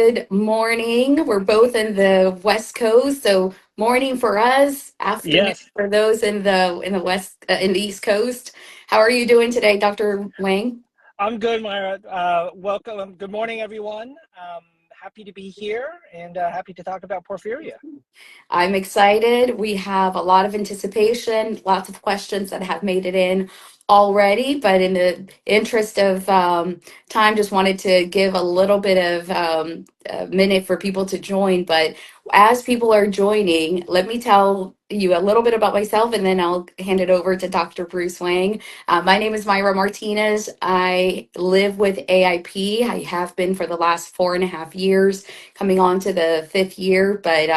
Good morning. We're both in the West Coast, so morning for us, afternoon Yes, for those in the West in the East Coast. How are you doing today, Dr. Wang? I'm good, Myra. Welcome. Good morning, everyone. Happy to be here and happy to talk about porphyria. I'm excited. We have a lot of anticipation, lots of questions that have made it in already, but in the interest of time, just wanted to give a little bit of a minute for people to join. But as people are joining, let me tell you a little bit about myself and then I'll hand it over to Dr. Bruce Wang. My name is Myra Martinez. I live with AIP. I have been for the last 4.5 years, coming on to the fifth year, but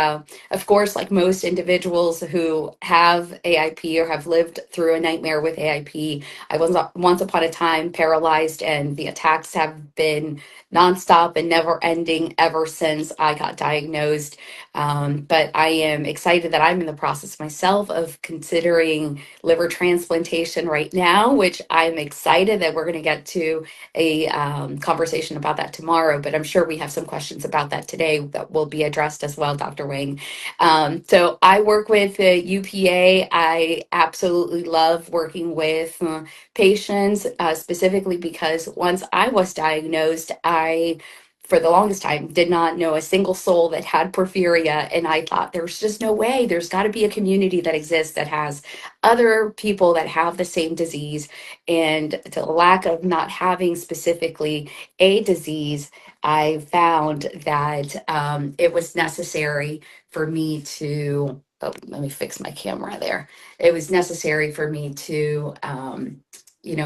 of course, like most individuals who have AIP or have lived through a nightmare with AIP, I was once upon a time paralyzed, and the attacks have been nonstop and never ending ever since I got diagnosed. But I am excited that I'm in the process myself of considering liver transplantation right now, which I'm excited that we're going to get to a conversation about that tomorrow. But I'm sure we have some questions about that today that will be addressed as well, Dr. Wang. So I work with the UPA. I absolutely love working with patients, specifically because once I was diagnosed, for the longest time, did not know a single soul that had porphyria. And I thought there's just no way. There's got to be a community that exists that has other people that have the same disease. And the lack of not having specifically a disease, I found that it was necessary for me to, oh, let me fix my camera there. It was necessary for me to,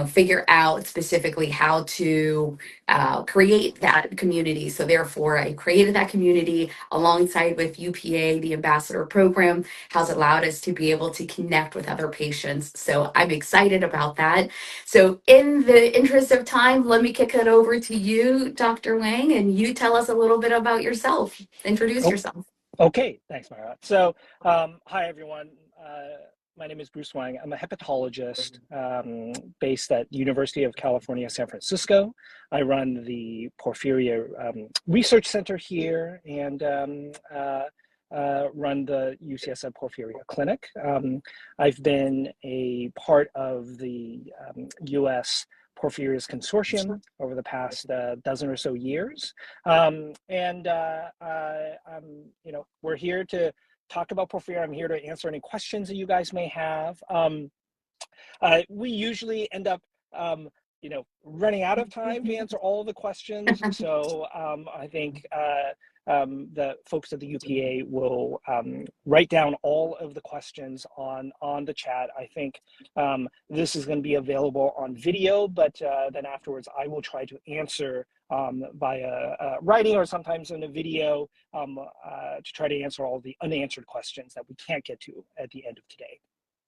figure out specifically how to create that community. So therefore, I created that community alongside with UPA. The ambassador program has allowed us to be able to connect with other patients. So I'm excited about that. So in the interest of time, let me kick it over to you, Dr. Wang, and you tell us a little bit about yourself. Introduce Oh, yourself. okay. Thanks, Myra. So, hi, everyone. My name is Bruce Wang. I'm a hepatologist based at University of California, San Francisco. I run the Porphyria Research Center here and run the UCSF Porphyria Clinic. I've been a part of the US Porphyrias Consortium over the past dozen or so years. We're here to talk about porphyria. I'm here to answer any questions that you guys may have. We usually end up, running out of time to answer all the questions. So I think the folks at the UPA will write down all of the questions on the chat. I think this is going to be available on video, but then afterwards I will try to answer via writing or sometimes in a video to try to answer all the unanswered questions that we can't get to at the end of today.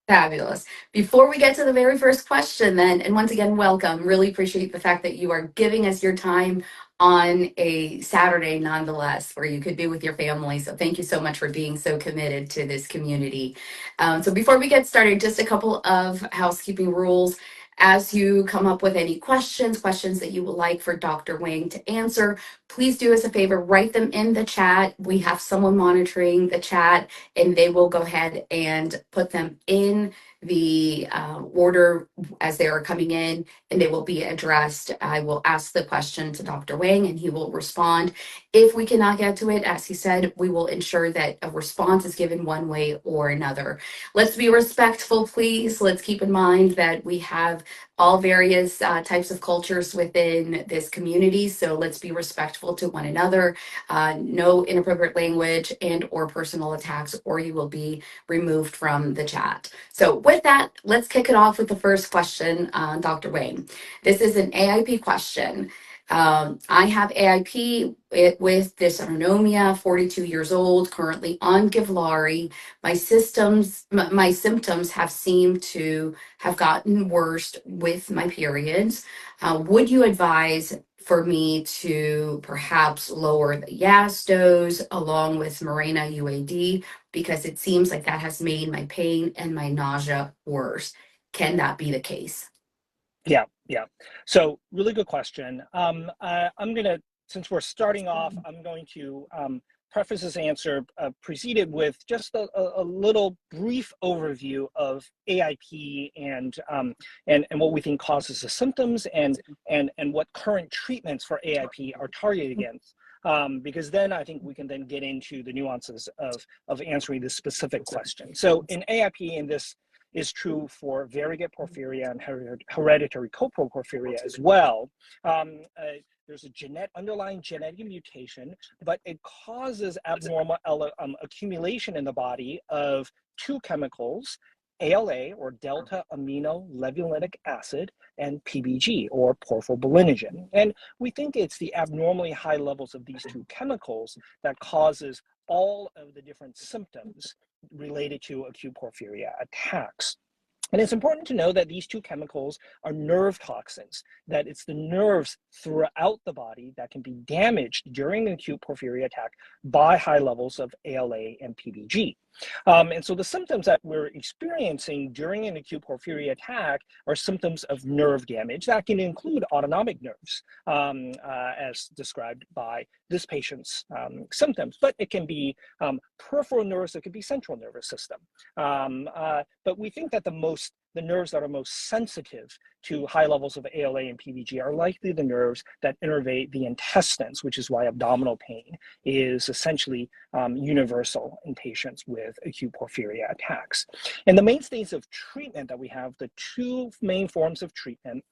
Fabulous. Before we get to the very first question, then, and once again, welcome. Really appreciate the fact that you are giving us your time on a Saturday, nonetheless, where you could be with your family. So, thank you so much for being so committed to this community. So, before we get started, just a couple of housekeeping rules. As you come up with any questions that you would like for Dr. Wang to answer, please do us a favor, write them in the chat. We have someone monitoring the chat and they will go ahead and put them in the order as they are coming in, and they will be addressed. I will ask the question to Dr. Wang and he will respond. If we cannot get to it, as he said, we will ensure that a response is given one way or another. Let's be respectful, please. Let's keep in mind that we have all various types of cultures within this community, so let's be respectful to one another. No inappropriate language and or personal attacks, or you will be removed from the chat. So with that, let's kick it off with the first question, Dr. Wang. This is an AIP question. I have AIP with dysautonomia, 42 years old, currently on Givlaari. My symptoms have seemed to have gotten worse with my periods. Would you advise for me to perhaps lower the YAS dose along with Mirena UAD, because it seems like that has made my pain and my nausea worse? Can that be the case? Yeah. So really good question. I'm going to since we're starting off, I'm going to preface this answer preceded with just a little brief overview of AIP and what we think causes the symptoms and what current treatments for AIP are targeted against. Because then I think we can then get into the nuances of answering this specific question. So in AIP, and this is true for variegate porphyria and hereditary coproporphyria as well, there's a underlying genetic mutation, but it causes abnormal accumulation in the body of two chemicals, ALA, or delta amino levulinate acid, and PBG, or porphobilinogen. And we think it's the abnormally high levels of these two chemicals that causes all of the different symptoms related to acute porphyria attacks. And it's important to know that these two chemicals are nerve toxins, that it's the nerves throughout the body that can be damaged during an acute porphyria attack by high levels of ALA and PBG. And so the symptoms that we're experiencing during an acute porphyria attack are symptoms of nerve damage that can include autonomic nerves, as described by this patient's symptoms, but it can be peripheral nerves, it could be central nervous system. But we think that the nerves that are most sensitive to high levels of ALA and PBG are likely the nerves that innervate the intestines, which is why abdominal pain is essentially universal in patients with acute porphyria attacks. And the mainstays of treatment that we have, the two main forms of treatment,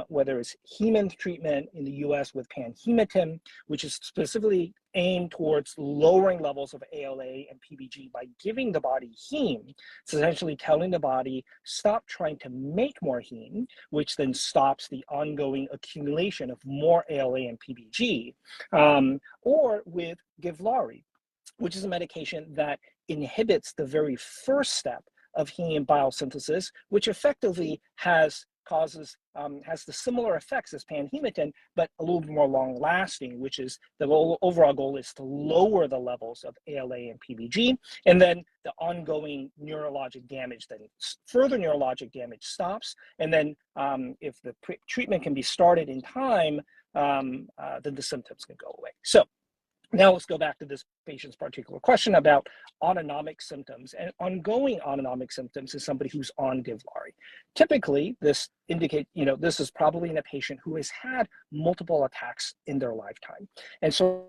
whether it's heme treatment in the US with panhematin, which is specifically aimed towards lowering levels of ALA and PBG by giving the body heme. It's essentially telling the body, stop trying to make more heme, which then stops the ongoing accumulation of more ALA and PBG, or with Givlaari, which is a medication that inhibits the very first step of heme biosynthesis, which effectively has the similar effects as panhematin, but a little bit more long lasting, which is the overall goal is to lower the levels of ALA and PBG, and then the ongoing neurologic damage, then further neurologic damage stops, and then if the treatment can be started in time, then the symptoms can go away. So now let's go back to this patient's particular question about autonomic symptoms. And ongoing autonomic symptoms is somebody who's on Givlaari. Typically, this indicates, this is probably in a patient who has had multiple attacks in their lifetime. And so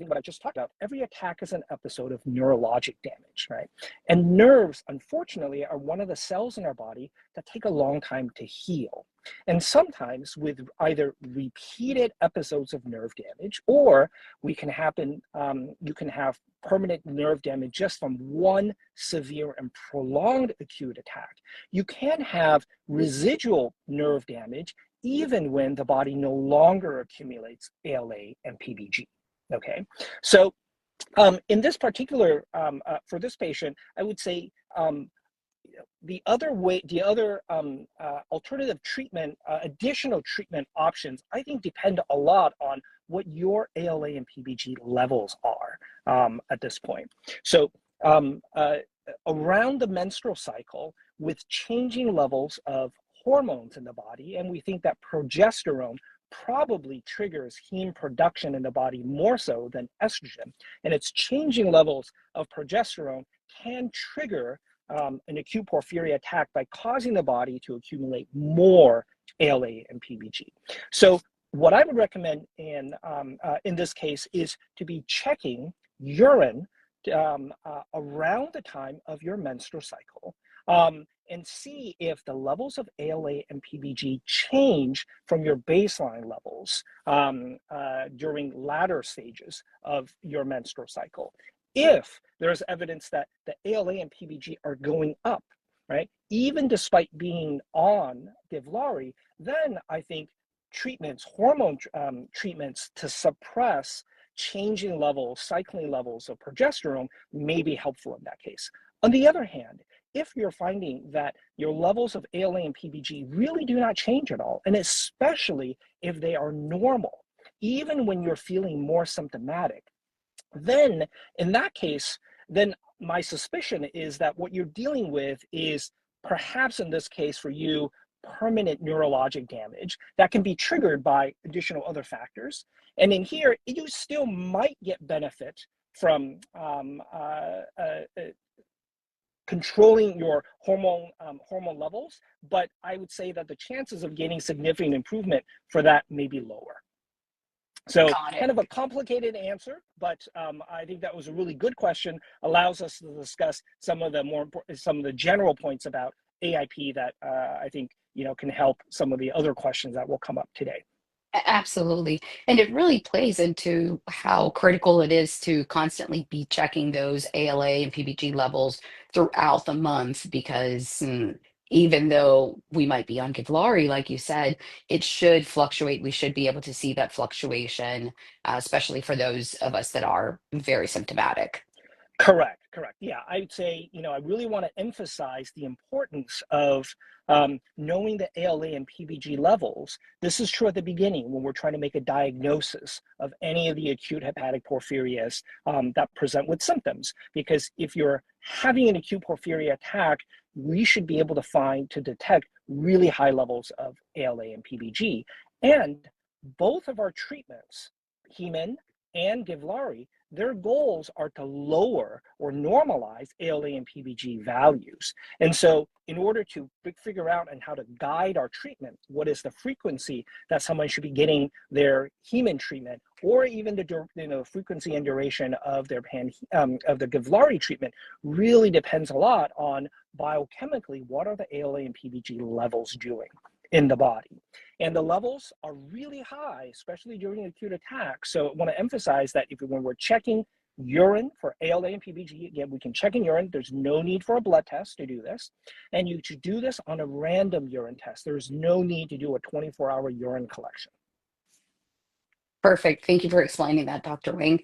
what I just talked about, every attack is an episode of neurologic damage, right? And nerves, unfortunately, are one of the cells in our body that take a long time to heal. And sometimes with either repeated episodes of nerve damage, or you can have permanent nerve damage just from one severe and prolonged acute attack. You can have residual nerve damage even when the body no longer accumulates ALA and PBG. Okay, so in this particular, for this patient, I would say the other alternative treatment, additional treatment options, I think depend a lot on what your ALA and PBG levels are at this point. So around the menstrual cycle, with changing levels of hormones in the body, and we think that progesterone probably triggers heme production in the body more so than estrogen. And its changing levels of progesterone can trigger an acute porphyria attack by causing the body to accumulate more ALA and PBG. So what I would recommend in this case is to be checking urine around the time of your menstrual cycle, and see if the levels of ALA and PBG change from your baseline levels during latter stages of your menstrual cycle. If there's evidence that the ALA and PBG are going up, right, even despite being on Givlaari, then I think hormone treatments to suppress changing levels, cycling levels of progesterone may be helpful in that case. On the other hand, if you're finding that your levels of ALA and PBG really do not change at all, and especially if they are normal, even when you're feeling more symptomatic, then in that case, then my suspicion is that what you're dealing with is perhaps in this case for you, permanent neurologic damage that can be triggered by additional other factors. And in here, you still might get benefit from controlling your hormone levels, but I would say that the chances of getting significant improvement for that may be lower. So Got it. kind of a complicated answer, but I think that was a really good question. Allows us to discuss some of the general points about AIP that I think can help some of the other questions that will come up today. Absolutely. And it really plays into how critical it is to constantly be checking those ALA and PBG levels throughout the month because even though we might be on Givlaari, like you said, it should fluctuate. We should be able to see that fluctuation, especially for those of us that are very symptomatic. Correct. Yeah, I'd say, I really want to emphasize the importance of knowing the ALA and PBG levels. This is true at the beginning when we're trying to make a diagnosis of any of the acute hepatic porphyrias that present with symptoms. Because if you're having an acute porphyria attack, we should be able to detect really high levels of ALA and PBG. And both of our treatments, heme and Givlaari, their goals are to lower or normalize ALA and PBG values. And so in order to figure out and how to guide our treatment, what is the frequency that someone should be getting their heme treatment, or even the frequency and duration of their of the Givlaari treatment, really depends a lot on biochemically what are the ALA and PBG levels doing in the body. And the levels are really high, especially during acute attacks. So I want to emphasize that when we're checking urine for ALA and PBG, again, we can check in urine. There's no need for a blood test to do this. And you should do this on a random urine test. There's no need to do a 24-hour urine collection. Perfect. Thank you for explaining that, Dr. Wang.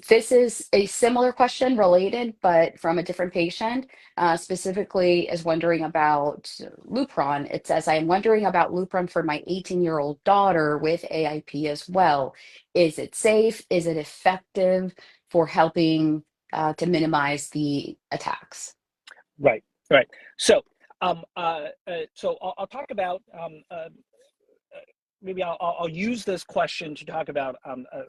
This is a similar question related, but from a different patient, specifically is wondering about Lupron. It says, I'm wondering about Lupron for my 18-year-old daughter with AIP as well. Is it safe? Is it effective for helping to minimize the attacks? Right. So, I'll talk about maybe I'll use this question to talk about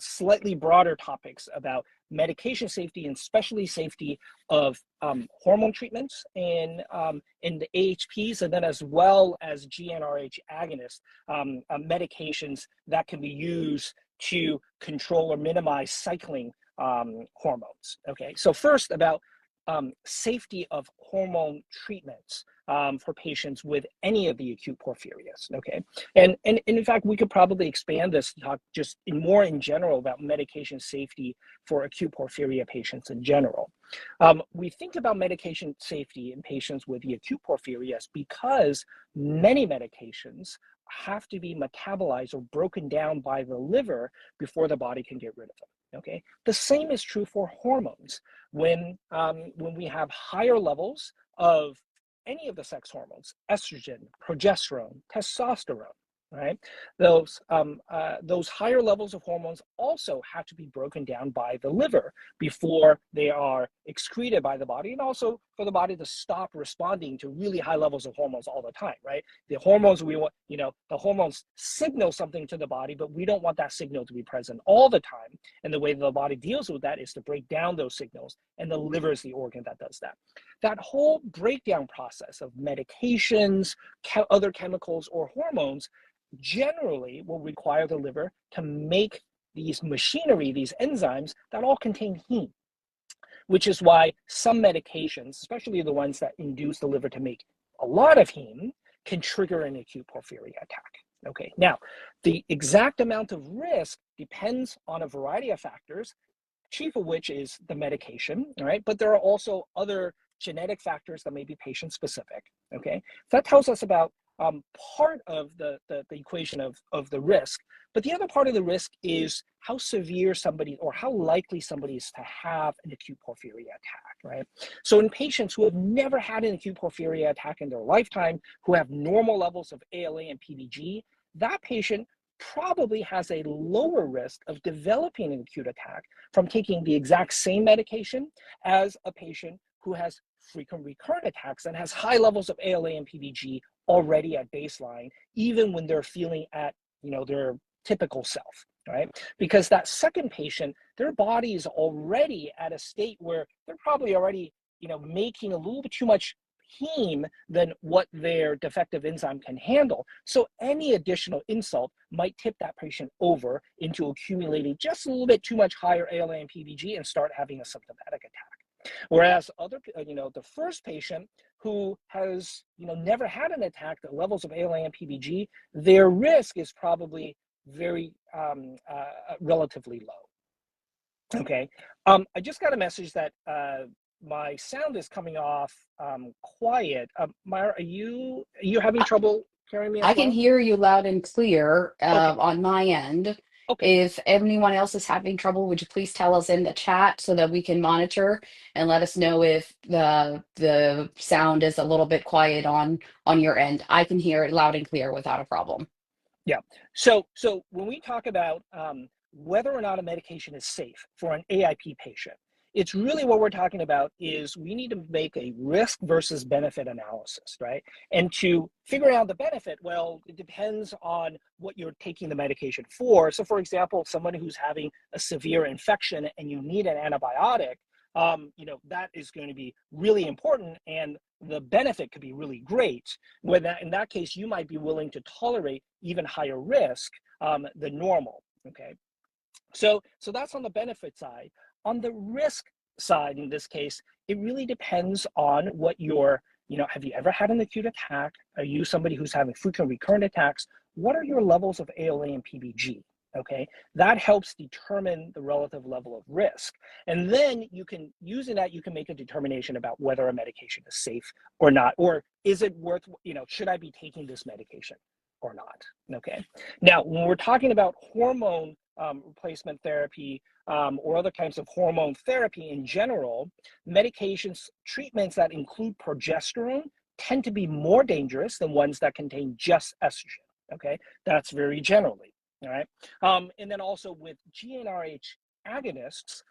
slightly broader topics about medication safety and especially safety of hormone treatments in the AHPs, and then as well as GnRH agonist medications that can be used to control or minimize cycling hormones. Okay, so first about safety of hormone treatments for patients with any of the acute porphyrias. Okay, and in fact, we could probably expand this to talk just more in general about medication safety for acute porphyria patients in general. We think about medication safety in patients with the acute porphyrias because many medications have to be metabolized or broken down by the liver before the body can get rid of them. Okay, the same is true for hormones. When we have higher levels of any of the sex hormones, estrogen, progesterone, testosterone, right? Those higher levels of hormones also have to be broken down by the liver before they are excreted by the body, and also for the body to stop responding to really high levels of hormones all the time, right? The hormones the hormones signal something to the body, but we don't want that signal to be present all the time. And the way the body deals with that is to break down those signals, and the liver is the organ that does that. That whole breakdown process of medications, other chemicals, or hormones generally will require the liver to make these machinery, these enzymes that all contain heme, which is why some medications, especially the ones that induce the liver to make a lot of heme, can trigger an acute porphyria attack. Okay, now the exact amount of risk depends on a variety of factors, chief of which is the medication, all right? But there are also other genetic factors that may be patient specific, okay? So that tells us about part of the equation of the risk. But the other part of the risk is how severe somebody or how likely somebody is to have an acute porphyria attack, right? So in patients who have never had an acute porphyria attack in their lifetime, who have normal levels of ALA and PBG, that patient probably has a lower risk of developing an acute attack from taking the exact same medication as a patient who has frequent recurrent attacks and has high levels of ALA and PBG already at baseline, even when they're feeling at their typical self. right? Because that second patient, their body is already at a state where they're probably already, making a little bit too much heme than what their defective enzyme can handle. So any additional insult might tip that patient over into accumulating just a little bit too much higher ALA and PBG and start having a symptomatic attack. Whereas the first patient who has, never had an attack, the levels of ALA and PBG, their risk is probably very relatively low. Okay. I just got a message that my sound is coming off quiet. Myra, are you having trouble hearing me as I can well? hear you loud and clear Okay. on my end. Okay. If anyone else is having trouble, would you please tell us in the chat so that we can monitor and let us know if the sound is a little bit quiet on your end. I can hear it loud and clear without a problem. Yeah. So when we talk about whether or not a medication is safe for an AIP patient, it's really what we're talking about is we need to make a risk versus benefit analysis, right? And to figure out the benefit, well, it depends on what you're taking the medication for. So for example, someone who's having a severe infection and you need an antibiotic, that is going to be really important, and the benefit could be really great. In that case, you might be willing to tolerate even higher risk than normal. Okay, so that's on the benefit side. On the risk side, in this case, it really depends on what your, have you ever had an acute attack? Are you somebody who's having frequent recurrent attacks? What are your levels of ALA and PBG? Okay, that helps determine the relative level of risk. And then you can, using that, you can make a determination about whether a medication is safe or not, or is it worth, should I be taking this medication or not? Okay, now when we're talking about hormone replacement therapy or other kinds of hormone therapy in general, medications, treatments that include progesterone tend to be more dangerous than ones that contain just estrogen. Okay, that's very generally. All right. And then also with GnRH agonists,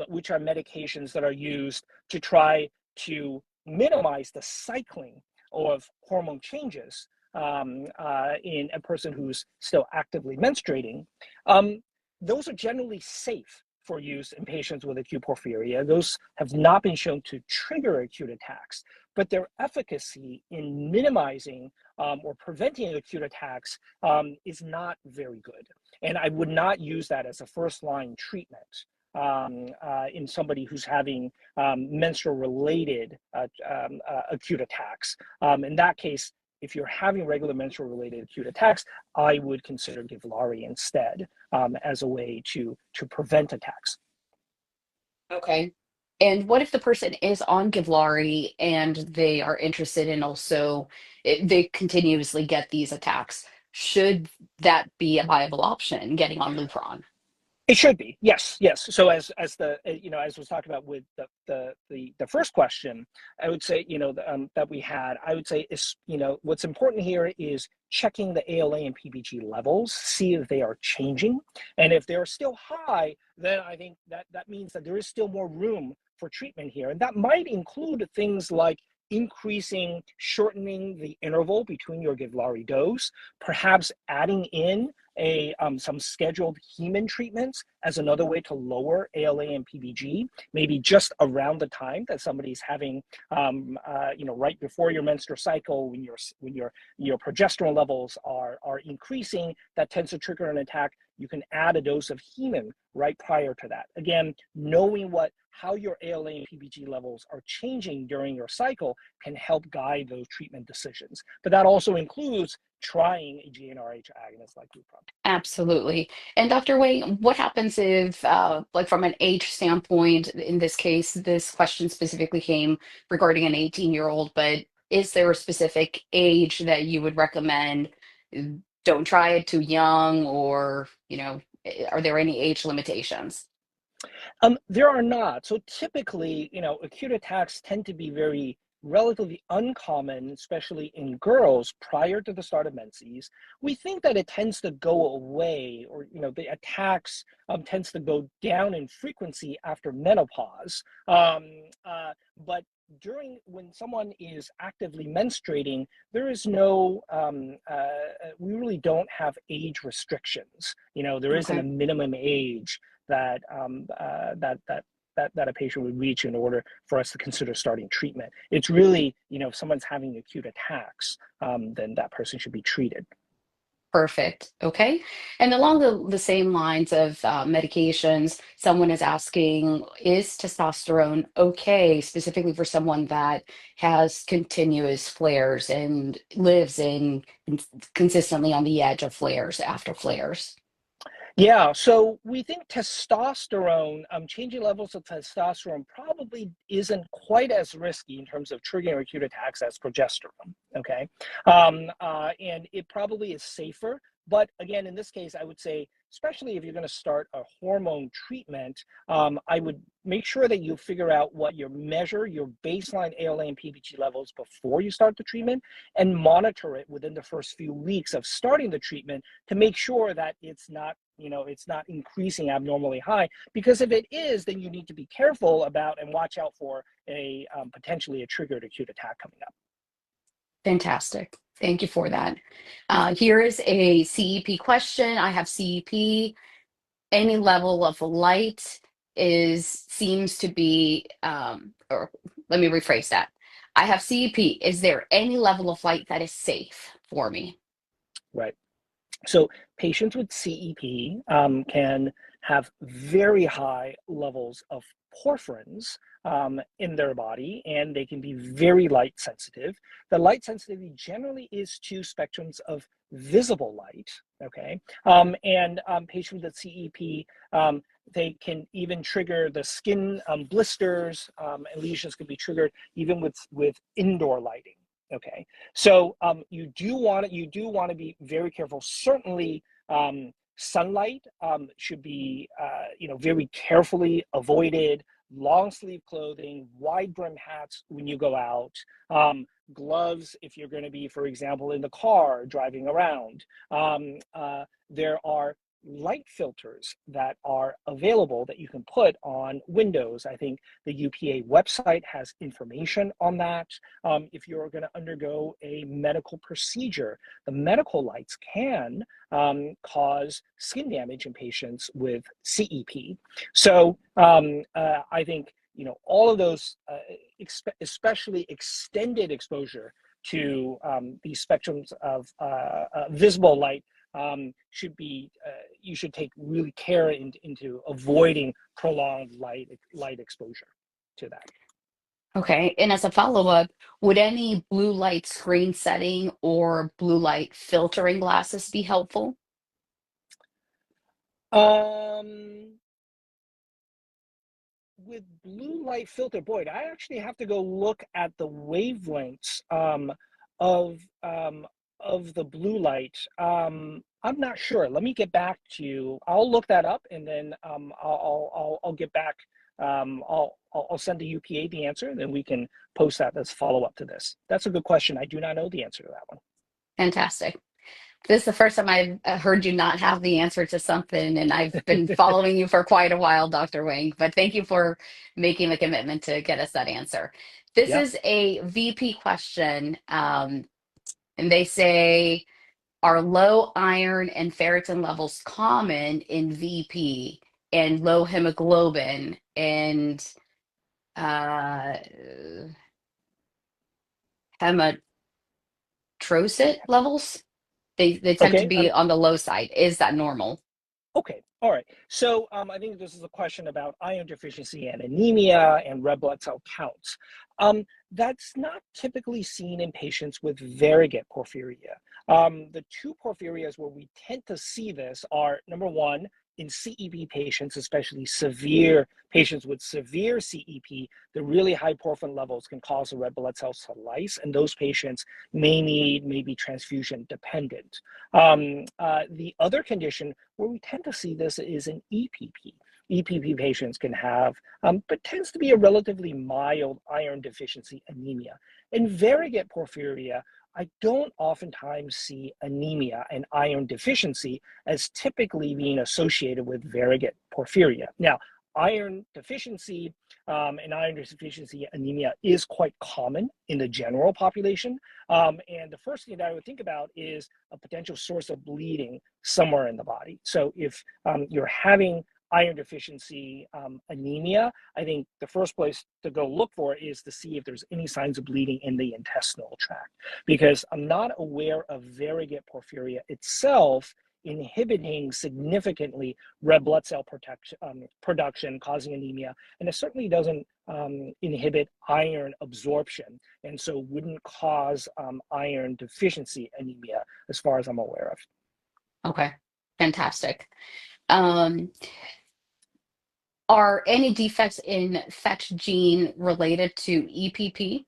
which are medications that are used to try to minimize the cycling of hormone changes in a person who's still actively menstruating, those are generally safe for use in patients with acute porphyria. Those have not been shown to trigger acute attacks, but their efficacy in minimizing or preventing acute attacks is not very good. And I would not use that as a first-line treatment in somebody who's having menstrual-related acute attacks. In that case, if you're having regular menstrual-related acute attacks, I would consider Givlaari instead as a way to prevent attacks. Okay. And what if the person is on Givlaari and they are interested in also, they continuously get these attacks? Should that be a viable option, getting on Lupron? It should be, yes. So as the as was talked about with the first question, I would say that we had, I would say is what's important here is checking the ALA and PBG levels, see if they are changing, and if they're still high, then I think that means that there is still more room for treatment here, and that might include things like shortening the interval between your Givlaari dose, perhaps adding in some scheduled heme treatments as another way to lower ALA and PBG, maybe just around the time that somebody's having, right before your menstrual cycle, when your progesterone levels are increasing, that tends to trigger an attack. You can add a dose of heme right prior to that. Again, knowing how your ALA and PBG levels are changing during your cycle can help guide those treatment decisions. But that also includes trying a GnRH agonist like Lupron. Absolutely. And Dr. Wang, what happens if, like from an age standpoint, in this case, this question specifically came regarding an 18-year-old, but is there a specific age that you would recommend? Don't try it too young, or, are there any age limitations? There are not. So typically, acute attacks tend to be relatively uncommon, especially in girls prior to the start of menses. We think that it tends to go away, or the attacks tends to go down in frequency after menopause. But when someone is actively menstruating, there is no, we really don't have age restrictions. You know, there isn't a Okay. minimum age that that a patient would reach in order for us to consider starting treatment. It's really, you know, if someone's having acute attacks, then that person should be treated. Perfect. Okay. And along the same lines of medications, someone is asking, is testosterone okay, specifically for someone that has continuous flares and lives in consistently on the edge of flares after flares? Yeah, so we think testosterone, changing levels of testosterone probably isn't quite as risky in terms of triggering acute attacks as progesterone, okay? And it probably is safer. But again, in this case, I would say, especially if you're going to start a hormone treatment, I would make sure that you figure out what your baseline ALA and PBG levels before you start the treatment, and monitor it within the first few weeks of starting the treatment to make sure that it's not, you know, it's not increasing abnormally high. Because if it is, then you need to be careful about and watch out for a potentially a triggered acute attack coming up. Fantastic. Thank you for that. Here is a CEP question. I have CEP. Any level of light seems to be, or let me rephrase that. I have CEP. Is there any level of light that is safe for me? Right. So patients with CEP can have very high levels of porphyrins in their body, and they can be very light sensitive. The light sensitivity generally is to spectrums of visible light, okay? And patients with CEP, they can even trigger the skin blisters, and lesions can be triggered even with indoor lighting. Okay, so you do want to be very careful. Certainly, sunlight should be very carefully avoided. Long sleeve clothing, wide brim hats when you go out, gloves if you're going to be, for example, in the car driving around. There are light filters that are available that you can put on windows. I think the UPA website has information on that. If you're going to undergo a medical procedure, the medical lights can cause skin damage in patients with CEP. So I think, you know, all of those, especially extended exposure to these spectrums of visible light, should be, you should take really care into avoiding prolonged light exposure to that. Okay. And as a follow-up, would any blue light screen setting or blue light filtering glasses be helpful? Um, with blue light filter, boy, I actually have to go look at the wavelengths of the blue light. I'm not sure. Let me get back to you. I'll look that up, and then I'll get back. I'll send the UPA the answer, and then we can post that as follow up to this. That's a good question. I do not know the answer to that one. Fantastic. This is the first time I've heard you not have the answer to something, and I've been following you for quite a while, Dr. Wang. But thank you for making the commitment to get us that answer. This Yeah. is a VP question, and they say, are low iron and ferritin levels common in VP and low hemoglobin and uh, hematrosit levels? They tend to Okay. be on the low side. Is that normal? Okay, all right. So I think this is a question about iron deficiency and anemia and red blood cell counts. That's not typically seen in patients with varigate porphyria. The two porphyrias where we tend to see this are, number one, in CEP patients, especially severe patients with severe CEP, the really high porphyrin levels can cause the red blood cells to lyse, and those patients may be transfusion dependent. The other condition where we tend to see this is in EPP. EPP patients can have, but tends to be a relatively mild iron deficiency anemia. In varigate porphyria, I don't oftentimes see anemia and iron deficiency as typically being associated with varigate porphyria. Now, iron deficiency and iron deficiency anemia is quite common in the general population. And the first thing that I would think about is a potential source of bleeding somewhere in the body. So if you're having iron deficiency anemia, I think the first place to go look for is to see if there's any signs of bleeding in the intestinal tract, because I'm not aware of variegate porphyria itself inhibiting significantly red blood cell production, causing anemia, and it certainly doesn't inhibit iron absorption, and so wouldn't cause iron deficiency anemia as far as I'm aware of. Okay, fantastic. Um, are any defects in fetch gene related to EPP?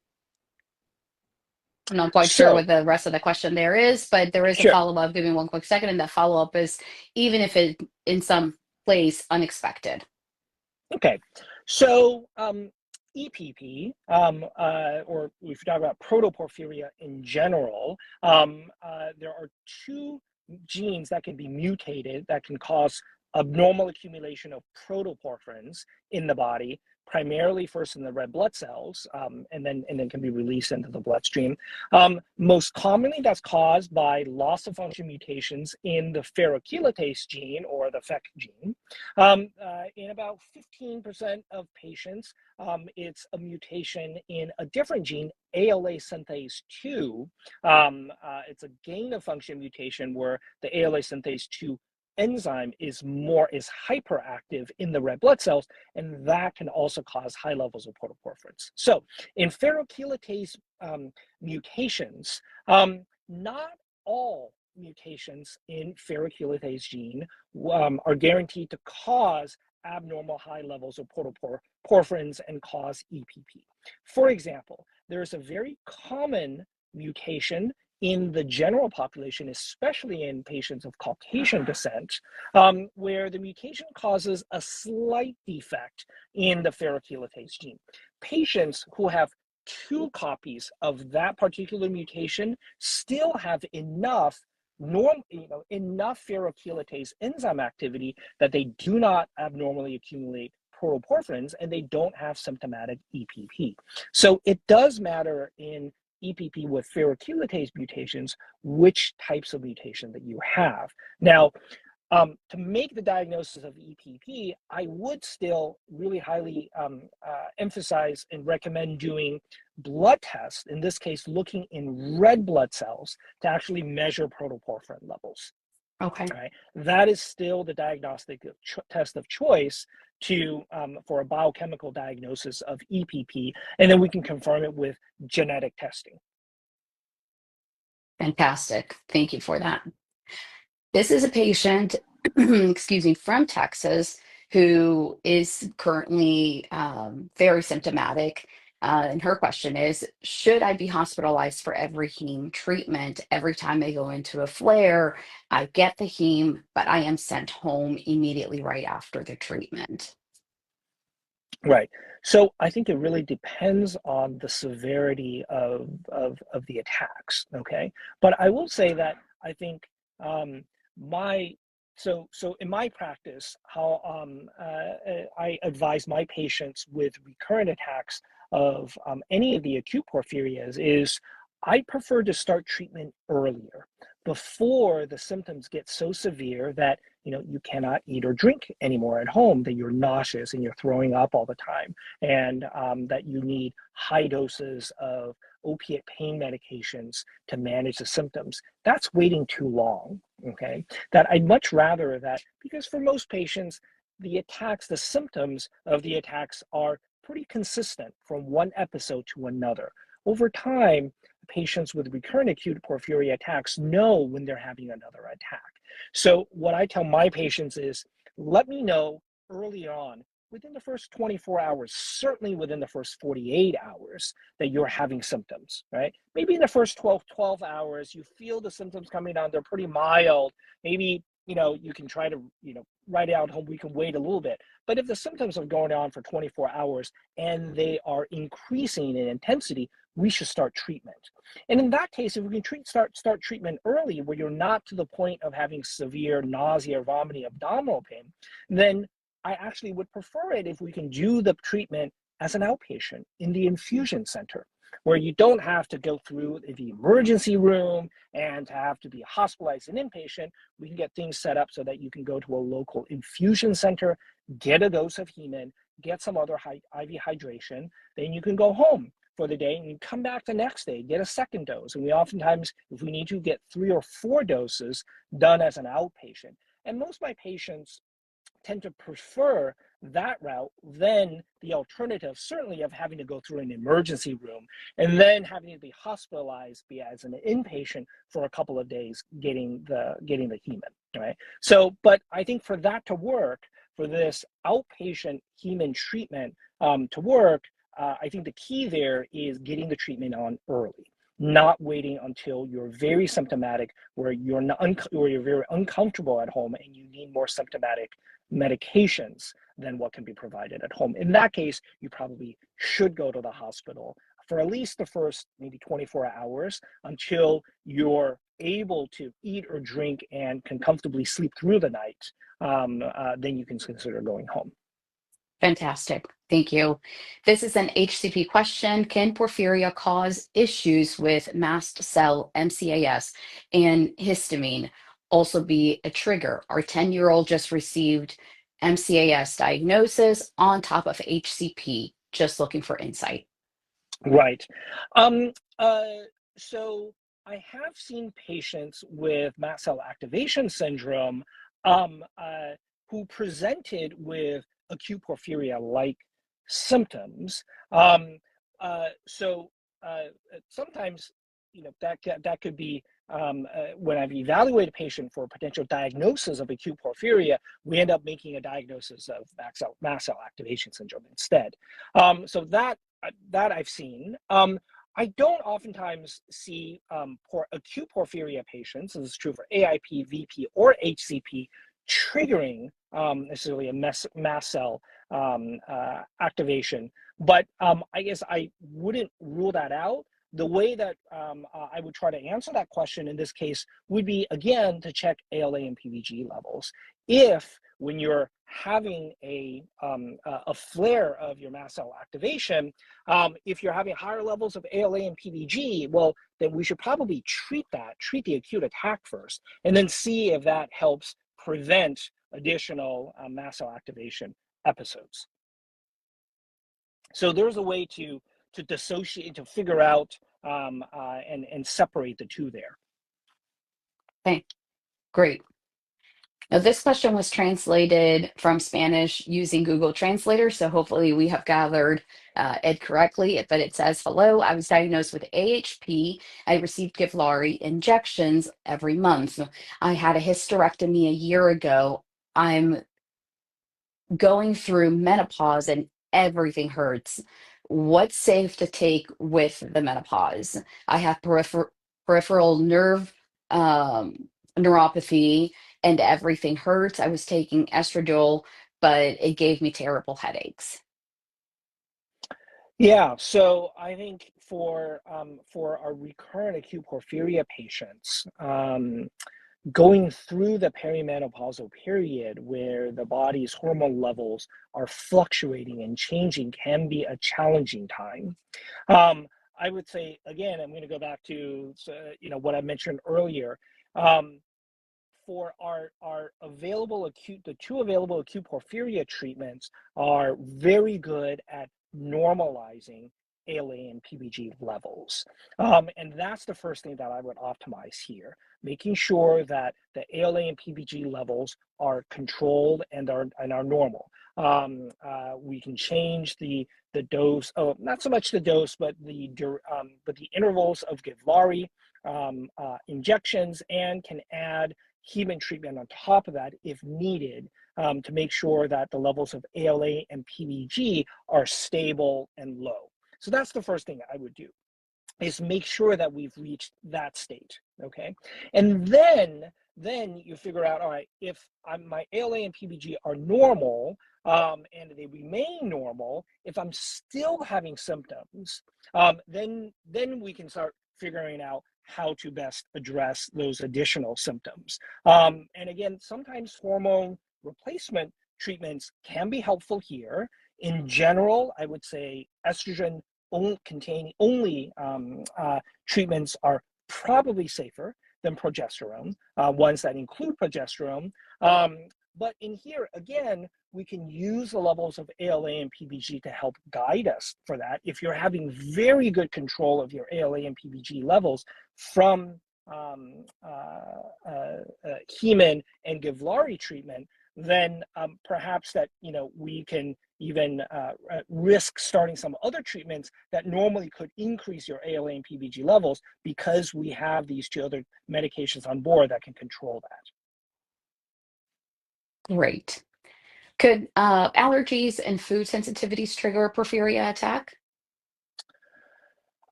I'm not quite sure So, what the rest of the question there is, but there is a sure. follow-up. Give me one quick second, and that follow-up is even if it in some place unexpected. Okay, so EPP, or if you talk about protoporphyria in general, there are two genes that can be mutated that can cause abnormal accumulation of protoporphyrins in the body, primarily first in the red blood cells, and then can be released into the bloodstream. Most commonly, that's caused by loss of function mutations in the ferrochelatase gene or the FEC gene. In about 15% of patients, it's a mutation in a different gene, ALA synthase 2. It's a gain of function mutation where the ALA synthase 2 enzyme is hyperactive in the red blood cells, and that can also cause high levels of protoporphyrins. So in ferrochelatase mutations, not all mutations in ferrochelatase gene are guaranteed to cause abnormal high levels of protoporphyrins and cause EPP. For example, there's a very common mutation in the general population, especially in patients of Caucasian descent, where the mutation causes a slight defect in the ferrochelatase gene. Patients who have 2 copies of that particular mutation still have enough ferrochelatase enzyme activity that they do not abnormally accumulate protoporphyrins, and they don't have symptomatic EPP. So it does matter in EPP with ferrochelatase mutations which types of mutation that you have. Now, to make the diagnosis of EPP, I would still really highly emphasize and recommend doing blood tests, in this case, looking in red blood cells to actually measure protoporphyrin levels. Okay. Right? That is still the diagnostic test of choice for a biochemical diagnosis of EPP, and then we can confirm it with genetic testing. Fantastic. Thank you for that. This is a patient, excuse me, from Texas who is currently very symptomatic. And her question is, should I be hospitalized for every heme treatment? Every time I go into a flare, I get the heme, but I am sent home immediately right after the treatment. Right. So I think it really depends on the severity of the attacks. Okay. But I will say that I think so in my practice, how I advise my patients with recurrent attacks of any of the acute porphyrias is I prefer to start treatment earlier, before the symptoms get so severe that you cannot eat or drink anymore at home, that you're nauseous and you're throwing up all the time, and that you need high doses of opiate pain medications to manage the symptoms. That's waiting too long, okay? That I'd much rather that, because for most patients, the symptoms of the attacks are pretty consistent from one episode to another. Over time, patients with recurrent acute porphyria attacks know when they're having another attack. So what I tell my patients is, let me know early on, within the first 24 hours, certainly within the first 48 hours, that you're having symptoms, right? Maybe in the first 12 hours, you feel the symptoms coming on, they're pretty mild. Maybe, you can try to, write it out home, we can wait a little bit. But if the symptoms are going on for 24 hours and they are increasing in intensity, we should start treatment. And in that case, if we can start treatment early, where you're not to the point of having severe nausea, vomiting, abdominal pain, then I actually would prefer it if we can do the treatment as an outpatient in the infusion center, where you don't have to go through the emergency room and have to be hospitalized and inpatient. We can get things set up so that you can go to a local infusion center, get a dose of heme, get some other IV hydration, then you can go home for the day and you come back the next day, get a second dose. And we oftentimes, if we need to, get 3 or 4 doses done as an outpatient. And most of my patients tend to prefer that route than the alternative, certainly, of having to go through an emergency room and then having to be hospitalized, be as an inpatient for a couple of days, getting the heme, right? So, but I think for that to work, for this outpatient heme treatment to work, I think the key there is getting the treatment on early, not waiting until you're very symptomatic, where you're very uncomfortable at home and you need more symptomatic medications than what can be provided at home. In that case, you probably should go to the hospital for at least the first maybe 24 hours until you're able to eat or drink and can comfortably sleep through the night. Then you can consider going home. Fantastic. Thank you. This is an HCP question. Can porphyria cause issues with mast cell MCAS and histamine also be a trigger? Our 10-year-old just received MCAS diagnosis on top of HCP, just looking for insight. Right. So I have seen patients with mast cell activation syndrome who presented with acute porphyria-like symptoms. So sometimes, that could be when I've evaluated a patient for a potential diagnosis of acute porphyria, we end up making a diagnosis of mast cell activation syndrome instead. So that I've seen. I don't oftentimes see acute porphyria patients, this is true for AIP, VP, or HCP, triggering necessarily a mast cell activation. But I guess I wouldn't rule that out. The way that I would try to answer that question in this case would be, again, to check ALA and PBG levels. If when you're having a flare of your mast cell activation, if you're having higher levels of ALA and PBG, well, then we should probably treat the acute attack first, and then see if that helps prevent additional mast cell activation episodes. So there's a way to dissociate, to figure out and separate the two there. Okay, great. Now, this question was translated from Spanish using Google Translator, so hopefully we have gathered it correctly. But it says, hello, I was diagnosed with AHP. I received Givlaari injections every month. I had a hysterectomy a year ago. I'm going through menopause and everything hurts. What's safe to take with the menopause? I have peripheral nerve neuropathy and everything hurts. I was taking estradiol, but it gave me terrible headaches. Yeah, so I think for our recurrent acute porphyria patients, going through the perimenopausal period where the body's hormone levels are fluctuating and changing can be a challenging time. I would say, again, I'm going to go back to what I mentioned earlier. For our the 2 available acute porphyria treatments are very good at normalizing ALA and PBG levels. And that's the first thing that I would optimize here, making sure that the ALA and PBG levels are controlled and are normal. We can change the dose, not so much the dose, but the intervals of Givlaari injections, and can add heme treatment on top of that if needed, to make sure that the levels of ALA and PBG are stable and low. So that's the first thing I would do, is make sure that we've reached that state, okay? And then you figure out, all right, if my ALA and PBG are normal, and they remain normal, if I'm still having symptoms, then we can start figuring out how to best address those additional symptoms. And again, sometimes hormone replacement treatments can be helpful here. In general, I would say estrogen containing only treatments are probably safer than progesterone, ones that include progesterone. But in here, again, we can use the levels of ALA and PBG to help guide us for that. If you're having very good control of your ALA and PBG levels from heme and Givlaari treatment, then perhaps that, we can even risk starting some other treatments that normally could increase your ALA and PBG levels, because we have these two other medications on board that can control that. Great. Could allergies and food sensitivities trigger a porphyria attack?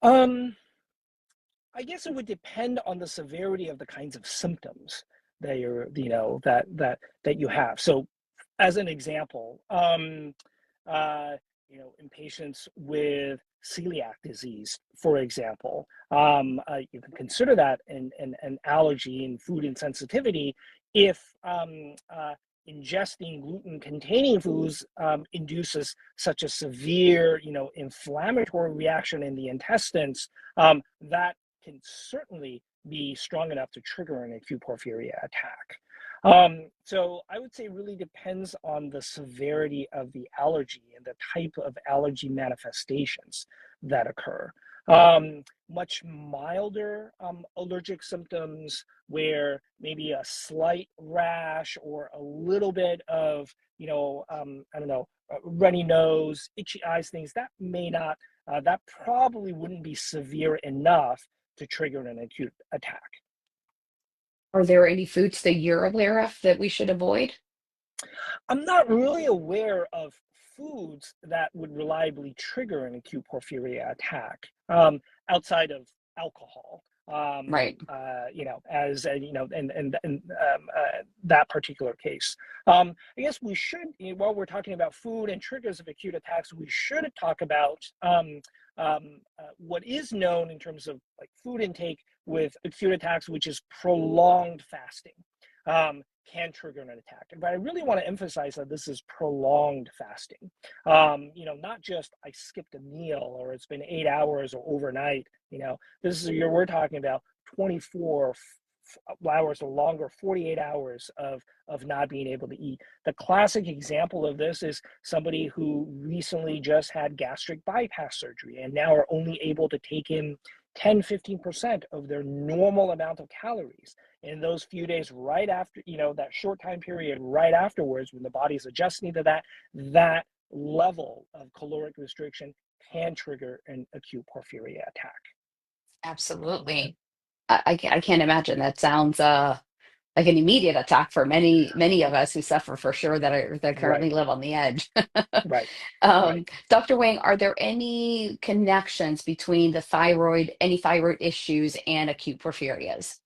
I guess it would depend on the severity of the kinds of symptoms that that you have. So, as an example, in patients with celiac disease, for example, you can consider that an allergy and food insensitivity if ingesting gluten-containing foods induces such a severe, inflammatory reaction in the intestines, that can certainly be strong enough to trigger an acute porphyria attack. So I would say it really depends on the severity of the allergy and the type of allergy manifestations that occur. Much milder allergic symptoms, where maybe a slight rash or a little bit of, runny nose, itchy eyes, things that may not, that probably wouldn't be severe enough to trigger an acute attack. Are there any foods that you're aware of that we should avoid? I'm not really aware of foods that would reliably trigger an acute porphyria attack, outside of alcohol. Right. That particular case. I guess we should, while we're talking about food and triggers of acute attacks, we should talk about what is known in terms of like food intake with acute attacks, which is prolonged fasting. Can trigger an attack. But I really want to emphasize that this is prolonged fasting. Not just I skipped a meal or it's been 8 hours or overnight. We're talking about 24 hours or longer, 48 hours of not being able to eat. The classic example of this is somebody who recently just had gastric bypass surgery and now are only able to take in 10-15% of their normal amount of calories in those few days right after, that short time period right afterwards, when the body's adjusting to that level of caloric restriction can trigger an acute porphyria attack. Absolutely. I can't imagine. That sounds like an immediate attack for many of us who suffer for sure that Right, currently live on the edge. right, right. Dr. Wang, are there any connections between any thyroid issues and acute porphyrias?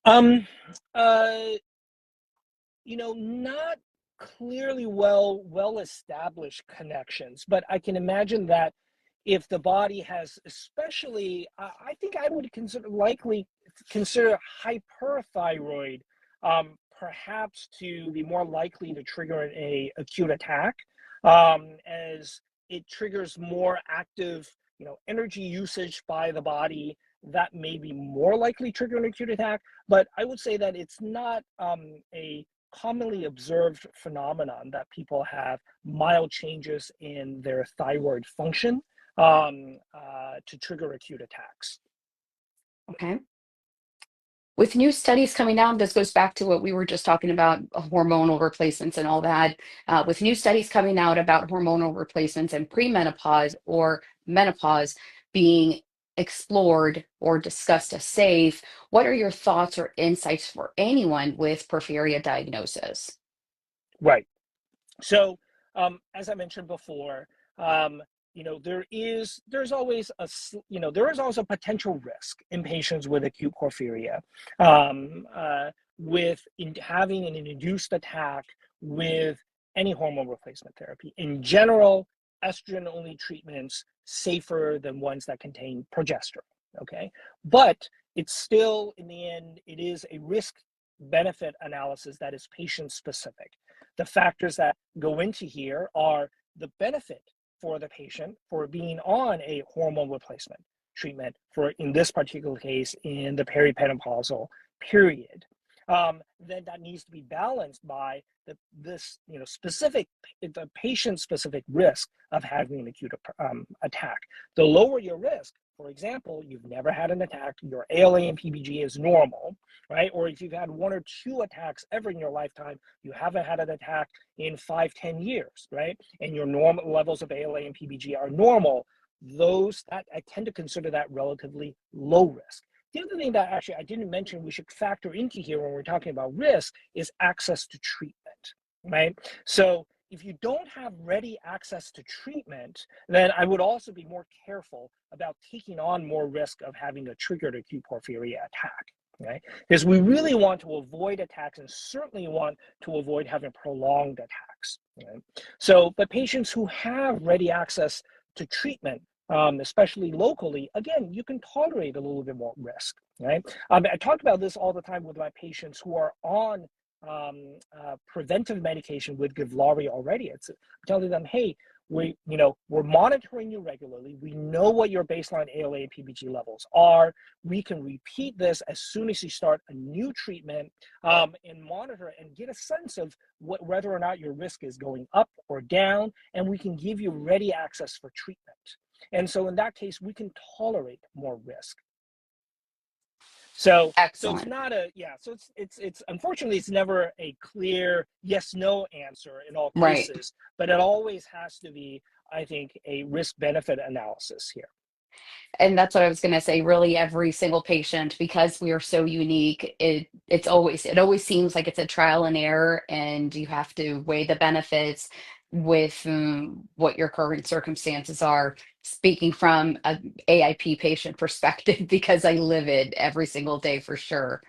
Um, uh, Not clearly well established connections, but I can imagine that if the body has, especially, I think I would consider hyperthyroid, perhaps to be more likely to trigger an acute attack, as it triggers more active, energy usage by the body that may be more likely to trigger an acute attack. But I would say that it's not a commonly observed phenomenon that people have mild changes in their thyroid function to trigger acute attacks. Okay. With new studies coming out, this goes back to what we were just talking about, hormonal replacements and all that. With new studies coming out about hormonal replacements and premenopause or menopause being explored or discussed as safe, what are your thoughts or insights for anyone with porphyria diagnosis? Right. So, as I mentioned before, there is also potential risk in patients with acute porphyria, with having an induced attack with any hormone replacement therapy. In general, estrogen-only treatments safer than ones that contain progesterone. Okay, but it's still, in the end, it is a risk benefit analysis that is patient specific. The factors that go into here are the benefit for the patient for being on a hormone replacement treatment for, in this particular case, in the perimenopausal period. Then that needs to be balanced by the patient-specific risk of having an acute attack. The lower your risk, for example, you've never had an attack, your ALA and PBG is normal, right? Or if you've had 1 or 2 attacks ever in your lifetime, you haven't had an attack in 5-10 years, right? And your normal levels of ALA and PBG are normal. That I tend to consider that relatively low risk. The other thing that actually I didn't mention we should factor into here when we're talking about risk is access to treatment, right? So if you don't have ready access to treatment, then I would also be more careful about taking on more risk of having a triggered acute porphyria attack, right? Because we really want to avoid attacks and certainly want to avoid having prolonged attacks, right? So, but patients who have ready access to treatment, especially locally, again, you can tolerate a little bit more risk, right? I talk about this all the time with my patients who are on preventive medication with Givlaari already. I'm telling them, hey, we're monitoring you regularly. We know what your baseline ALA and PBG levels are. We can repeat this as soon as you start a new treatment and monitor and get a sense of whether or not your risk is going up or down, and we can give you ready access for treatment. And so in that case, we can tolerate more risk. So it's Excellent. not so it's unfortunately it's never a clear yes no answer in all Right. cases, but it always has to be, I think, a risk benefit analysis here. And that's what I was going to say. Really, every single patient, because we are so unique, it always seems like it's a trial and error, and you have to weigh the benefits with what your current circumstances are. Speaking from a AIP patient perspective, because I live it every single day for sure.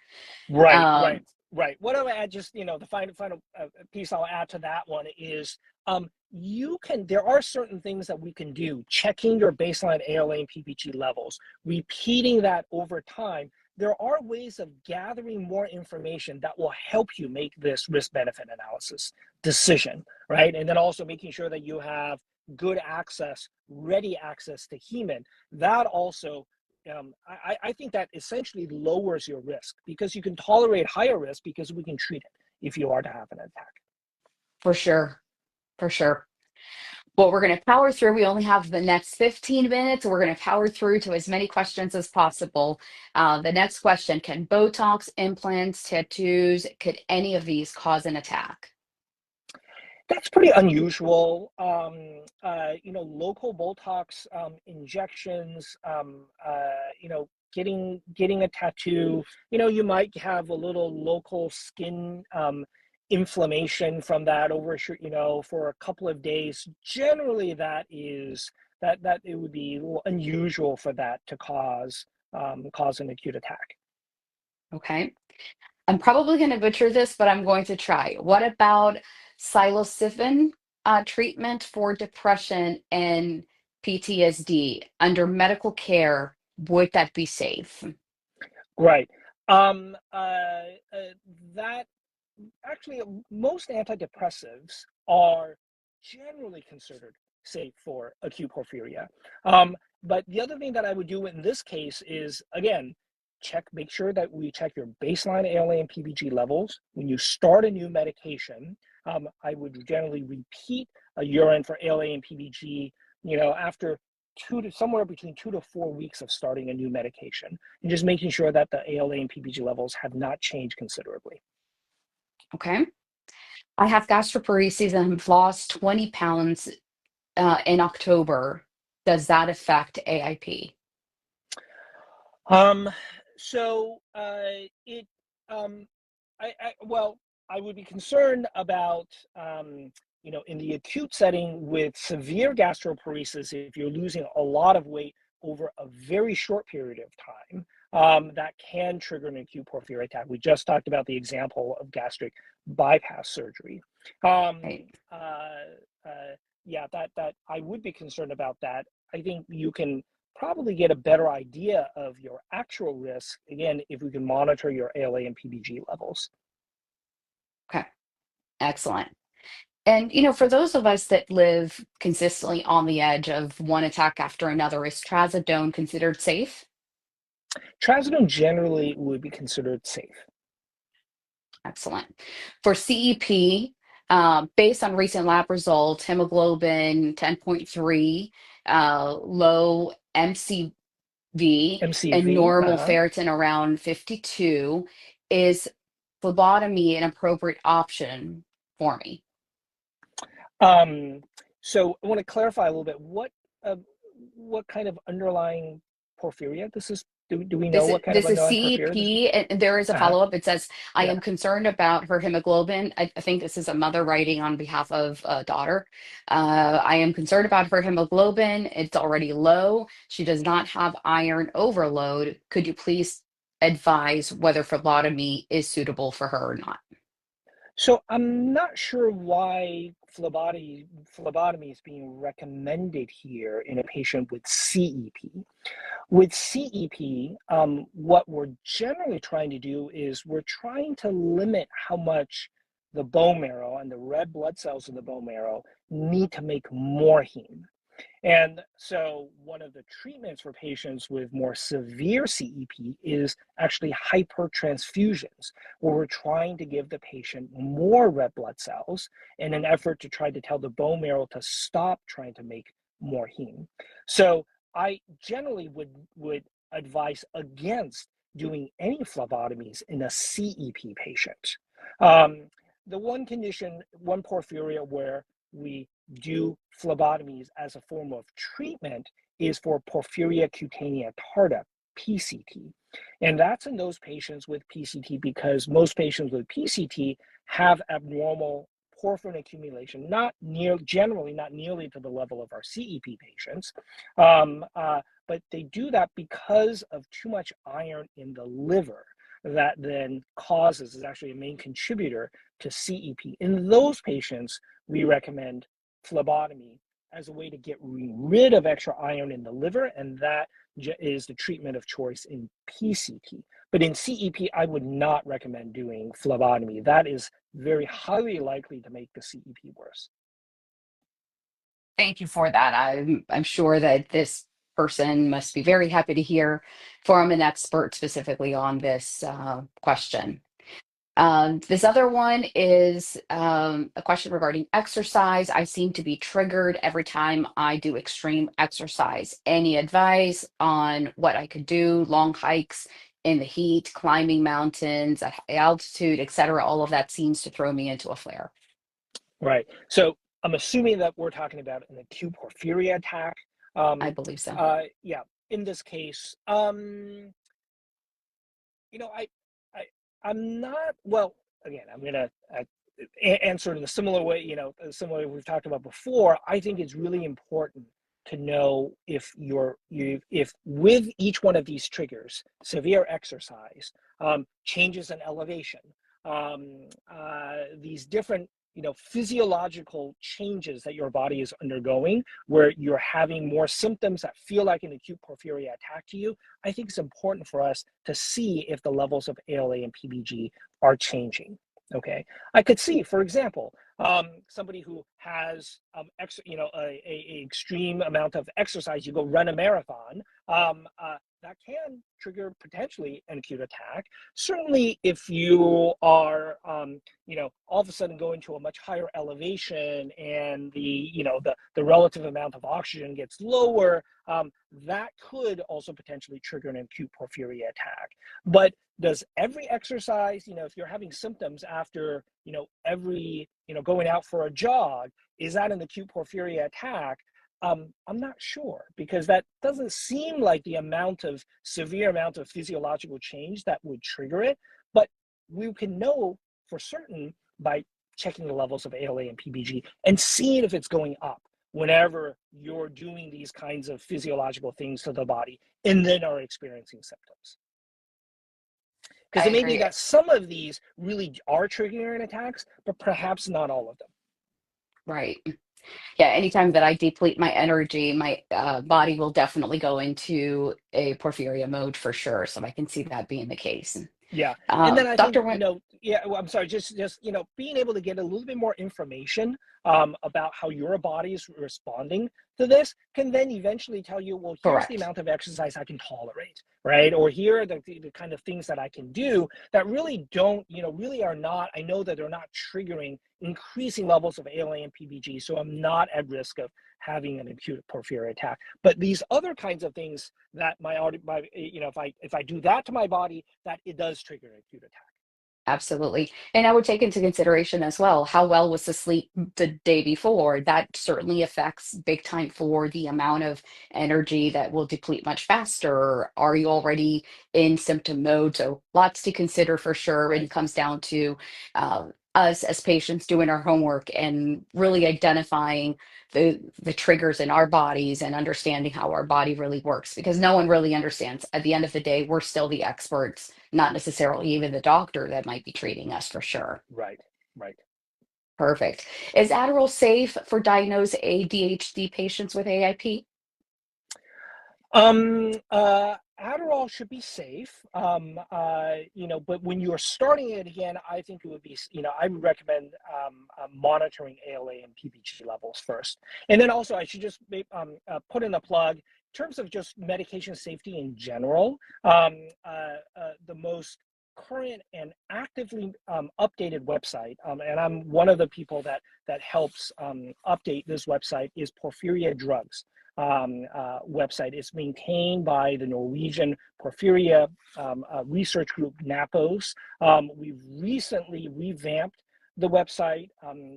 Right, right, Um, right. What I'll add, just the final piece I'll add to that one is, there are certain things that we can do. Checking your baseline ALA and PBG levels, repeating that over time. There are ways of gathering more information that will help you make this risk-benefit analysis decision, right? And then also making sure that you have good access, ready access to heme. That also I think that essentially lowers your risk because you can tolerate higher risk because we can treat it if you are to have an attack. for sure, for sure. Well, we're going to power through. We only have the next 15 minutes. We're going to power through to as many questions as possible. The next question, can Botox, implants, tattoos, could any of these cause an attack? That's pretty unusual. Local Botox injections, getting a tattoo, you might have a little local skin inflammation from that for a couple of days. Generally, that it would be a little unusual for that to cause an acute attack. Okay. I'm probably going to butcher this, but I'm going to try. What about psilocybin treatment for depression and PTSD under medical care? Would that be safe? Right. That actually, most antidepressives are generally considered safe for acute porphyria. But the other thing that I would do in this case is, again, make sure that we check your baseline ALA and PBG levels. When you start a new medication, I would generally repeat a urine for ALA and PBG, after somewhere between 2 to 4 weeks of starting a new medication, and just making sure that the ALA and PBG levels have not changed considerably. Okay. I have gastroparesis and have lost 20 pounds in October. Does that affect AIP? Um, so it well, I would be concerned about in the acute setting with severe gastroparesis, if you're losing a lot of weight over a very short period of time, that can trigger an acute porphyria attack. We just talked about the example of gastric bypass surgery. Um, Right. yeah, that I would be concerned about that. I think you can probably get a better idea of your actual risk, again, if we can monitor your ALA and PBG levels. Okay. Excellent. And, for those of us that live consistently on the edge of one attack after another, is trazodone considered safe? Trazodone generally would be considered safe. Excellent. For CEP, based on recent lab results, hemoglobin 10.3, low MCV, and MCV. normal ferritin around 52, is phlebotomy an appropriate option for me? Um, so I want to clarify a little bit. What kind of underlying porphyria this is? Do we know This is what kind of this is underlying porphyria this is? CEP, and there is a Uh-huh. follow-up. It says, I Yeah. am concerned about her hemoglobin. I think this is a mother writing on behalf of a daughter. I am concerned about her hemoglobin. It's already low. She does not have iron overload. Could you please advise whether phlebotomy is suitable for her or not? So I'm not sure why phlebotomy is being recommended here in a patient with CEP. With CEP, what we're generally trying to do is we're trying to limit how much the bone marrow and the red blood cells in the bone marrow need to make more heme. And so, one of the treatments for patients with more severe CEP is actually hypertransfusions, where we're trying to give the patient more red blood cells in an effort to try to tell the bone marrow to stop trying to make more heme. So, I generally would advise against doing any phlebotomies in a CEP patient. Um, the one condition, one porphyria where we do phlebotomies as a form of treatment is for porphyria cutanea tarda, PCT. And that's in those patients with PCT because most patients with PCT have abnormal porphyrin accumulation, generally not nearly to the level of our CEP patients, but they do that because of too much iron in the liver that then causes, is actually a main contributor to CEP. In those patients, we recommend phlebotomy as a way to get rid of extra iron in the liver, and that is the treatment of choice in PCT. But in CEP, I would not recommend doing phlebotomy. That is very highly likely to make the CEP worse. Thank you for that. I'm sure that this person must be very happy to hear from an expert specifically on this question. This other one is a question regarding exercise. I seem to be triggered every time I do extreme exercise. Any advice on what I could do? Long hikes in the heat, climbing mountains at high altitude, etc. All of that seems to throw me into a flare. Right. So I'm assuming that we're talking about an acute porphyria attack. I believe so. Yeah. In this case, you know, I, I'm not. Well, again, I'm gonna answer in a similar way. A similar way we've talked about before. I think it's really important to know if with each one of these triggers, severe exercise, changes in elevation, these different physiological changes that your body is undergoing where you're having more symptoms that feel like an acute porphyria attack to you. I think it's important for us to see if the levels of ALA and PBG are changing. Okay, I could see, for example, somebody who has a extreme amount of exercise. You go run a marathon. That can trigger potentially an acute attack. Certainly, if you are, all of a sudden going to a much higher elevation and the relative amount of oxygen gets lower, that could also potentially trigger an acute porphyria attack. But does every exercise, if you're having symptoms after, every, going out for a jog, is that an acute porphyria attack? I'm not sure because that doesn't seem like the severe amount of physiological change that would trigger it. But we can know for certain by checking the levels of ALA and PBG and seeing if it's going up whenever you're doing these kinds of physiological things to the body and then are experiencing symptoms. Because I it may be agree. that some of these really are triggering attacks, but perhaps not all of them. Right. Yeah, anytime that I deplete my energy, my body will definitely go into a porphyria mode for sure. So I can see that being the case. Yeah. And then I think, Dr. Wang, yeah, well, I'm sorry, just, being able to get a little bit more information about how your body is responding to this can then eventually tell you, well, here's the correct. amount of exercise I can tolerate, right? Or here are the kind of things that I can do that really don't, really are not, I know that they're not triggering increasing levels of ALA and PBG, so I'm not at risk of having an acute porphyria attack. But these other kinds of things that if I do that to my body, that it does trigger an acute attack. Absolutely. And I would take into consideration as well, how well was the sleep the day before? That certainly affects big time for the amount of energy that will deplete much faster. Are you already in symptom mode? So lots to consider for sure. And Right. it comes down to us as patients doing our homework and really identifying the triggers in our bodies and understanding how our body really works, because no one really understands. At the end of the day, we're still the experts, not necessarily even the doctor that might be treating us for sure. Right. Right. Perfect. Is Adderall safe for diagnosed ADHD patients with AIP? Adderall should be safe. But when you're starting it again, I think it would be, I would recommend monitoring ALA and PBG levels first. And then also, I should just put in a plug in terms of just medication safety in general. The most current and actively updated website, and I'm one of the people that helps update this website, is Porphyria Drugs website. It's maintained by the Norwegian Porphyria research group NAPOS. We've recently revamped the website.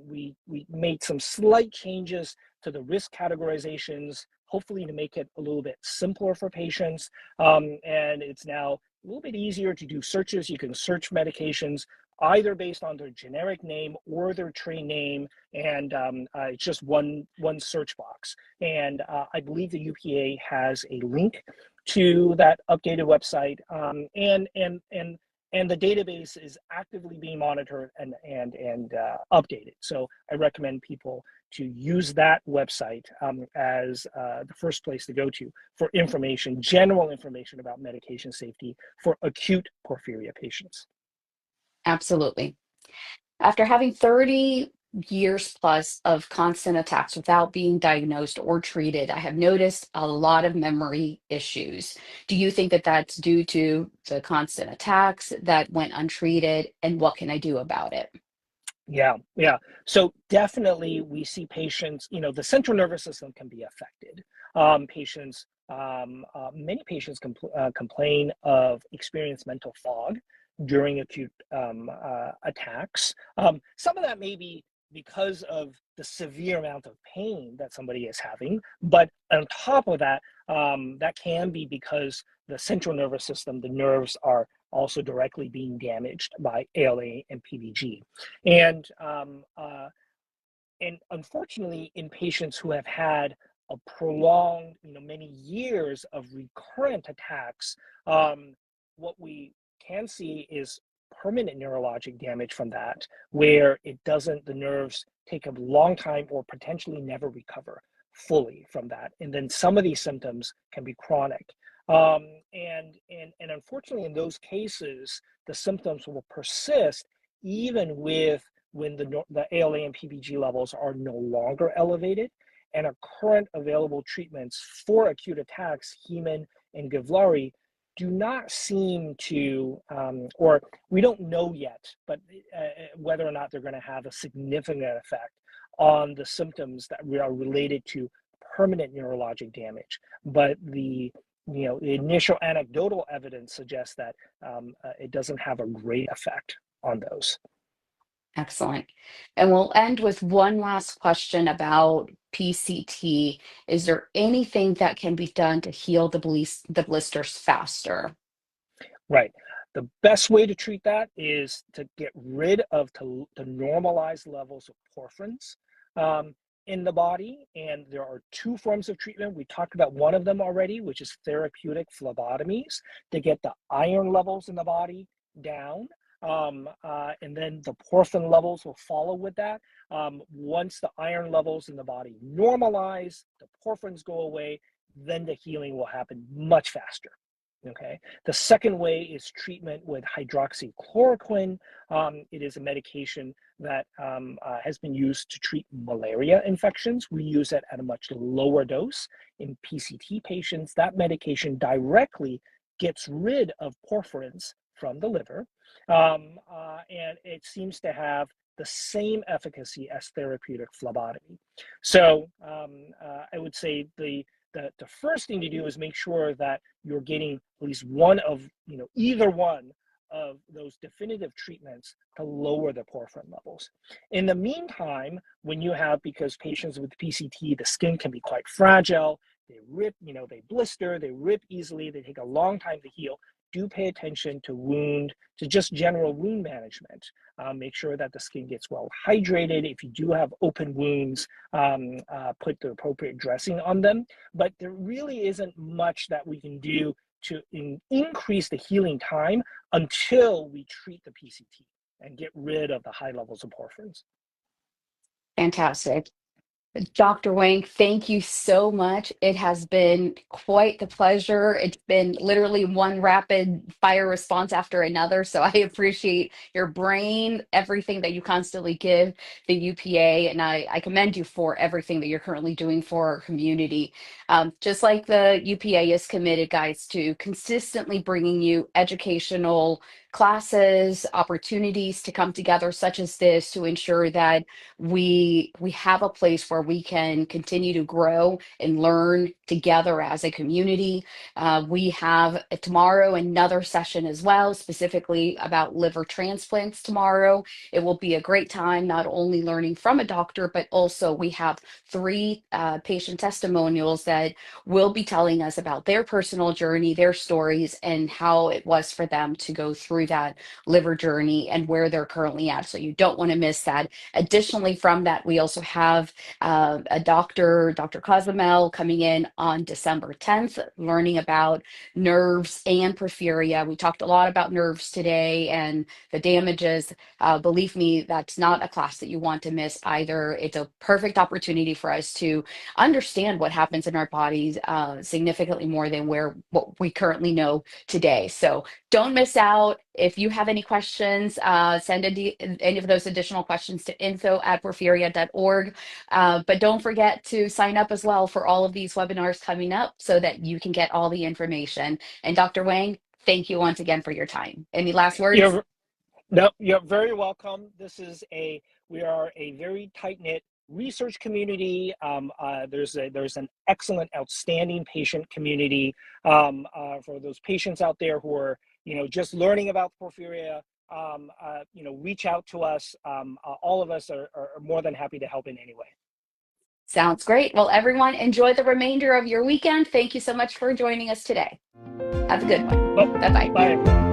We made some slight changes to the risk categorizations, hopefully to make it a little bit simpler for patients. And it's now a little bit easier to do searches. You can search medications either based on their generic name or their trade name, and it's just one search box. And I believe the UPA has a link to that updated website, and the database is actively being monitored and updated. So I recommend people to use that website as the first place to go to for information, general information about medication safety for acute porphyria patients. Absolutely. After having 30 years plus of constant attacks without being diagnosed or treated, I have noticed a lot of memory issues. Do you think that that's due to the constant attacks that went untreated? And what can I do about it? Yeah, yeah. So definitely we see patients, the central nervous system can be affected. Many patients complain of experience mental fog during acute attacks. Some of that may be because of the severe amount of pain that somebody is having, but on top of that, that can be because the central nervous system, the nerves are also directly being damaged by ALA and PBG. And unfortunately, in patients who have had a prolonged, many years of recurrent attacks, what we can see is permanent neurologic damage from that, where the nerves take a long time or potentially never recover fully from that. And then some of these symptoms can be chronic. And unfortunately, in those cases, the symptoms will persist even when the ALA and PBG levels are no longer elevated, and our current available treatments for acute attacks, heme and Givlaari, do not seem to, or we don't know yet, but whether or not they're going to have a significant effect on the symptoms that are related to permanent neurologic damage. But the initial anecdotal evidence suggests that it doesn't have a great effect on those. Excellent. And we'll end with one last question about PCT. Is there anything that can be done to heal the blisters faster? Right. The best way to treat that is to get rid of to normalize levels of porphyrins in the body. And there are two forms of treatment. We talked about one of them already, which is therapeutic phlebotomies to get the iron levels in the body down. And then the porphyrin levels will follow with that. Once the iron levels in the body normalize, the porphyrins go away, then the healing will happen much faster. Okay. The second way is treatment with hydroxychloroquine. It is a medication that has been used to treat malaria infections. We use it at a much lower dose in PCT patients. That medication gets rid of porphyrins from the liver, and it seems to have the same efficacy as therapeutic phlebotomy. So I would say the first thing to do is make sure that you're getting at least one of, either one of those definitive treatments to lower the porphyrin levels. In the meantime, because patients with PCT, the skin can be quite fragile, they rip, they blister, they rip easily, they take a long time to heal. Do pay attention to just general wound management. Make sure that the skin gets well hydrated. If you do have open wounds, put the appropriate dressing on them. But there really isn't much that we can do to increase the healing time until we treat the PCT and get rid of the high levels of porphyrins. Fantastic. Dr. Wang, thank you so much. It has been quite the pleasure. It's been literally one rapid fire response after another. So I appreciate your brain, everything that you constantly give the UPA, and I commend you for everything that you're currently doing for our community. Just like the UPA is committed, guys, to consistently bringing you educational classes, opportunities to come together such as this to ensure that we have a place where we can continue to grow and learn together as a community. We have tomorrow another session as well, specifically about liver transplants tomorrow. It will be a great time, not only learning from a doctor, but also we have 3 patient testimonials that will be telling us about their personal journey, their stories, and how it was for them to go through that liver journey and where they're currently at. So you don't want to miss that. Additionally, from that, we also have Dr. Cozumel, coming in on December 10th, learning about nerves and porphyria. We talked a lot about nerves today and the damages. Believe me, that's not a class that you want to miss either. It's a perfect opportunity for us to understand what happens in our bodies significantly more than what we currently know today. So don't miss out. If you have any questions, send any of those additional questions to info@porphyria.org. But don't forget to sign up as well for all of these webinars coming up so that you can get all the information. And Dr. Wang, thank you once again for your time. Any last words? You're very welcome. We are a very tight-knit research community. There's an excellent, outstanding patient community for those patients out there who are just learning about porphyria. Reach out to us. All of us are more than happy to help in any way. Sounds great. Well, everyone, enjoy the remainder of your weekend. Thank you so much for joining us today. Have a good one. Bye. Bye-bye. Bye.